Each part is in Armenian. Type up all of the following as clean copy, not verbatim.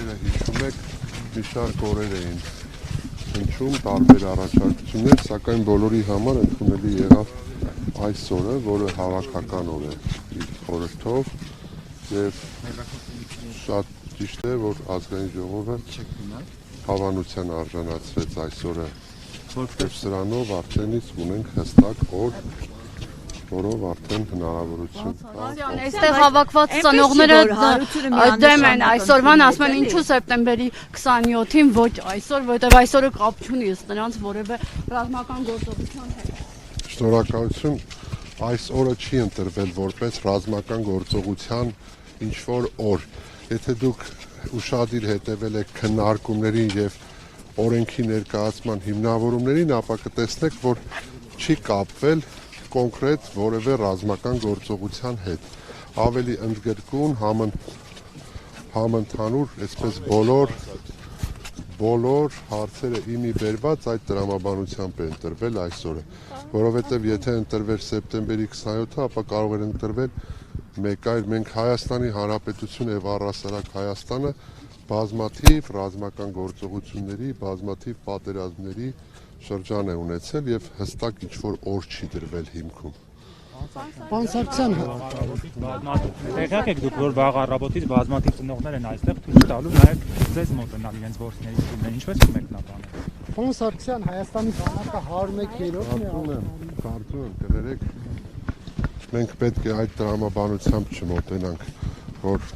Օրերը հիշում եք, մի շարք օրեր էին հնչում տարբեր առաջարկություններ, սակայն բոլորի համար ընդունելի եղավ այս օրը, որը հավաքական օր է իր խորհրդով եւ շատ ճիշտ է, որ ազգային ժողովը հավանության արժանացրեց այս օրը եւ սրանով արդեն իսկ ունենք հստակ օր, որով արդեն հնարավորություն այստեղ հավաքված ծնողները դեմ են այսօրվան, ասում են ինչու սեպտեմբերի 27-ին ոչ այսօր, որովհետև այսօրը կապ չունի ըստ նրանց որևէ ռազմական գործողության հետ։ Շնորհակալություն, այս օրը չի ընտրվել որպես ռազմական գործողության ինչ-որ օր։ Եթե դուք ուշադիր հետևել եք քննարկումներին եւ օրենքի ներկայացման հիմնավորումներին, ապա կտեսնեք, որ չի կապվել կոնկրետ որևէ ռազմական գործողության հետ։ Ավելի ընդգրկուն համընդհանուր, այսպես բոլոր հարցերը իմի բերված այդ տրամաբանությամբ է ընտրվել այսօրը, որովհետև եթե ընտրվեր սեպտեմբերի 27-ը, ապա կարող էր ընտրվել մեկ այլ, մենք Հայաստանի Հանրապետություն եւ առհասարակ Հայաստանը բազմաթիվ ռազմական գործողությունների, բազմաթիվ պատերազմների շրջան է ունեցել եւ հստակ ինչ-որ օր չի դրվել հիմքում։ Պարոն Սարգսյան, տեղյակ եք դուք, որ վաղ առավոտից բազմաթիվ ծնողներ են այստեղ ցույց տալու նաեւ ձեզ մոտենալ իրենց ворցների թիմն, ինչպես կմեկնաբանեք։ Պարոն Սարգսյան, Հայաստանի բանակը 101-րդն է։ Կարծում եմ, կներեք, մենք պետք է այդ տրամաբանությամբ չմոտենանք, որ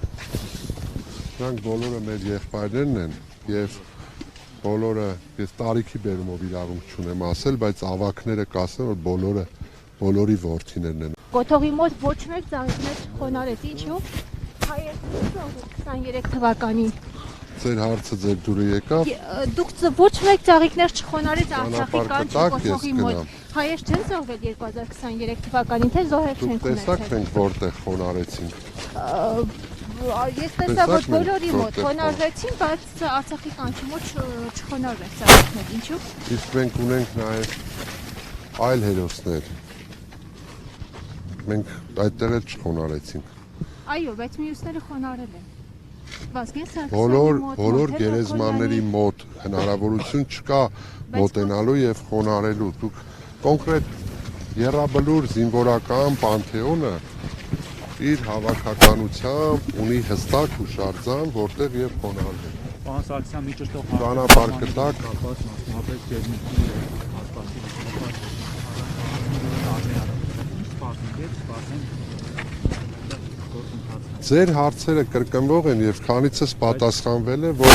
նրանք բոլորը մեր եղբայրներն են եւ բոլորը, ես տարիքի բերումով իրավունք չունեմ ասել, բայց ավակները կասեն, որ բոլորի որդիներն են։ Կոթողի մոտ ոչ մեկ ծաղիկներ չխոնարեց, ինչու՞։ Հայաստանում 23 թվականին։ Ձեր հարցը ձեր դուրը եկավ։ Դուք ոչ մեկ ծաղիկներ չխոնարեց Արցախի կանչի կոթողի մոտ։ Հայեր չեն զոհվել 2023 թվականին, թե զոհեր չեն ունեցել։ Դուք տեսաք մենք որտեղ խոնարեցինք։ Ես տեսա, որ բոլորի մոտ խոնարհվեցին, բայց Արցախի կանչի մոտ չխոնարհվեց ծաղիկներ, ինչու՞։ Իսկ մենք ունենք նաև այլ հերոսներ։ Մենք այդտեղ էլ չխոնարհեցինք։ Այո, բայց մյուսները խոնարհել են։ Բոլոր գերեզմանների մոտ հնարավորություն չկա մոտենալու եւ խոնարհելու։ Դուք կոնկրետ Եռաբլուր զինվորական պանթեոնը իր հավաքականությամբ ունի հստակ հուշարձան, որտեղ եւ խոնարհվել։ Պարոն Սարգսյան, մի ճշտող ճանապարհ կտակ, մասնավորապես ջերմիքի Ձեր հարցերը կրկնվող են եւ քանիցս պատասխանվել է, որ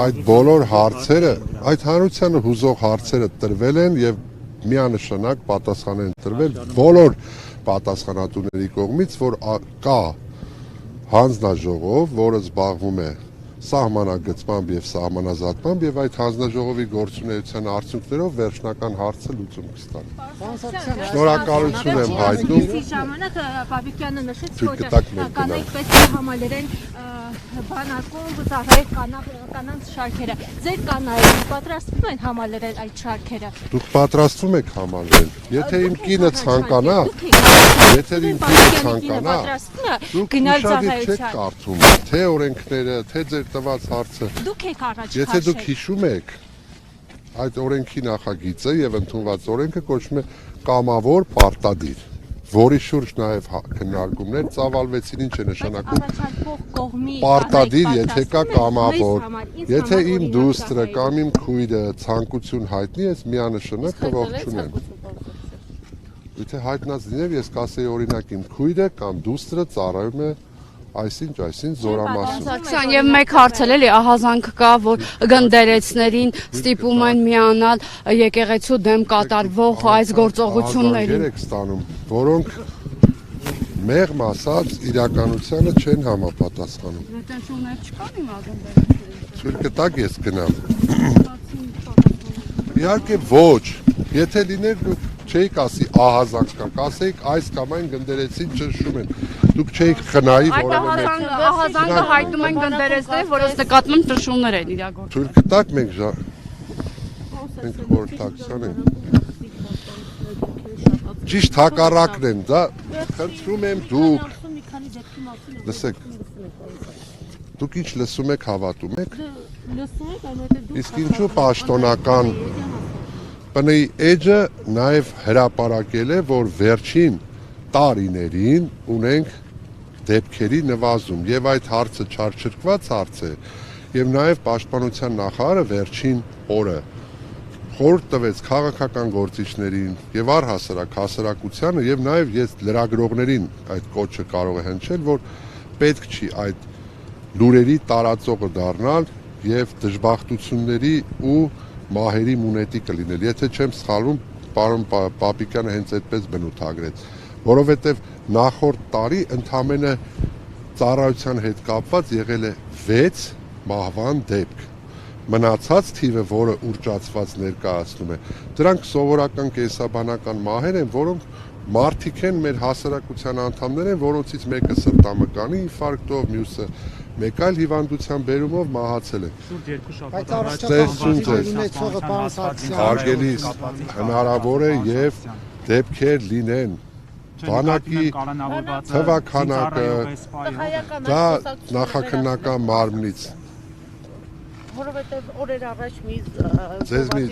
այդ բոլոր հարցերը, այդ հանրությանը հուզող հարցերը տրվել են եւ միանշանակ պատասխան են տրվել բոլոր պատասխանատուների կողմից, որ կա հանձնաժողով, որը զբաղվում է սահմանագծմամբ եւ սահմանազատմամբ եւ այդ հանձնաժողովի գործունեության արդյունքներով վերջնական հարցը լուծում կստանա։ Շնորհակալություն եմ հայտնում։ Ժամանակ Բաբիկյանը նշեց, որ կանայք պետք է համալրեն բանակում ծառայել կանանց շարքերը։ Ձեր կանայք պատրաստվում են համալրել այդ շարքերը։ Դուք պատրաստվում եք համալրել։ Եթե իմ կինը ցանկանա, դուք ուշադիր չեք կարդում, թե օրենքները, թե ձեր տված հարցը։ Դուք եք առաջ Եթե դուք հիշում եք, այդ օրենքի նախագիծը եւ ընդունված օրենքը կոչվում է կամավոր պարտադիր, որի շուրջ նաեւ քննարկումներ ծավալվեցին, ինչ է նշանակում պարտադիր, եթե կա կամավոր, եթե իմ դուստրը կամ իմ քույրը ցանկություն հայտնի, ես միանշանակ ողջուն եմ։ Եթե հայտնած լիներ, ես կասեի օրինակ իմ քույրը կամ դուստրը ծառայում է այսինչ զորամասում։ Սարգսյան, եւ մեկ հարց էլի ահազանգ կա, որ գնդերեցներին ստիպում են միանալ եկեղեցու դեմ կատարվող այս գործողություններին։ Եք ստանում, որոնք մեղմ ասած իրականությանը չեն համապատասխանում։ Ռետենշններ չկան հիմա գնդերեցների։ Ցույց կտակ ես գնամ։ Իհարկե ոչ, եթե լիներ դուք չէիք ասի ահազանգ կա, կասեիք այս կամ այն գնդերեցին ճնշում են։ Դուք չէիք խնայի որևէ ահազանգը հայտնում են գնդերեցները, որոնց նկատմամբ ճնշումներ են իրագործվում։ Ցույց կտակ մենք խորհրդակցան ենք։ Ճիշտ հակառակն են, դա խնդրում եմ դուք։ Լսեք, Դուք ինչ լսում եք, հավատում եք։ Լսում եք, այնուհետև դուք Իսկ ինչու պաշտոնական բնի էջը նաև հրապարակել է, որ վերջին տարիներին ունենք դեպքերի նվազում եւ այդ հարցը չարչրկված հարց է եւ նաեւ պաշտպանության նախարարը վերջին օրը խորհուրդ տվեց քաղաքական գործիչներին եւ առհասարակ հասարակությանը եւ նաեւ ես լրագրողներին այդ կոչը կարող է հնչել, որ պետք չի այդ լուրերի տարածողը դառնալ եւ դժբախտությունների ու մահերի մունետի կլինել։ Եթե չեմ սխալվում, պարոն Պապիկյանը հենց այդպես բնութագրեց, որովհետեւ նախորդ տարի ընդամենը ծառայության հետ կապված եղել է 6 մահվան դեպք։ Մնացած թիվը, որը ուռճացված ներկայացնում է, դրանք սովորական կենսաբանական մահեր են, որոնք մարդիկ են, մեր հասարակության անդամներ են, որոնցից մեկը սրտամկանի ինֆարկտով, մյուսը մեկ այլ հիվանդության բերումով մահացել է։ Շուրջ 2 շաբաթ Բայց առողջապահ ունեցողը պարոն Սարգսյան, Հարգելիս, հնարավոր է եւ դեպքեր լինեն։ Բանակի թվականակը դա նախաքննական մարմնից որովհետև օրեր առաջ ձեզ մի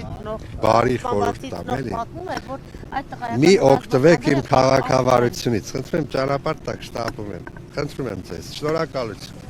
բարի խորհուրդ տամ, էլի։ պատմում էր, որ այդ տղայական Մի օգտվեք իմ քաղաքավարությունից, խնդրում եմ ճանապարհ տակ շտապում եմ, խնդրում եմ ձեզ, շնորհակալություն։